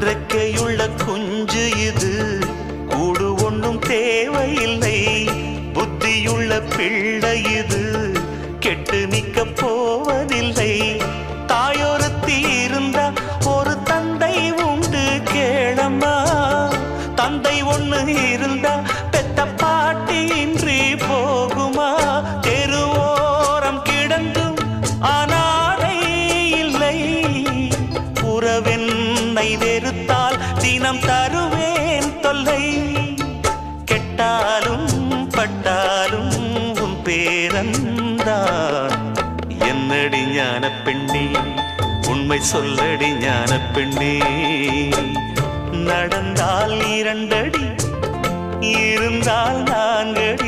ரெக்கையுள்ள குஞ்சு இது, கூடு ஒன்றும் தேவையில்லை. புத்தியுள்ள பிள்ளை இது, கெட்டு நிக்க போவதில்லை. தாயொருத்தி இருந்தா ஒரு தந்தை உண்டு கேளம்மா. தந்தை ஒண்ணு இருந்தா பெத்த பாட்டி இன்றி போகுமா? தெருவோரம் கிடந்தும் அனாதை இல்லை. உறவென்னை வெறுத்தால் தினம் தருவேன் தொல்லை. கெட்டாலும் பட்டாலும் உன் பேரன்தான். என்னடி ஞான பெண்ணே, உண்மை சொல்லடி ஞான பெண்ணே. நடந்தால் 2 அடி, இருந்தால் 4 அடி.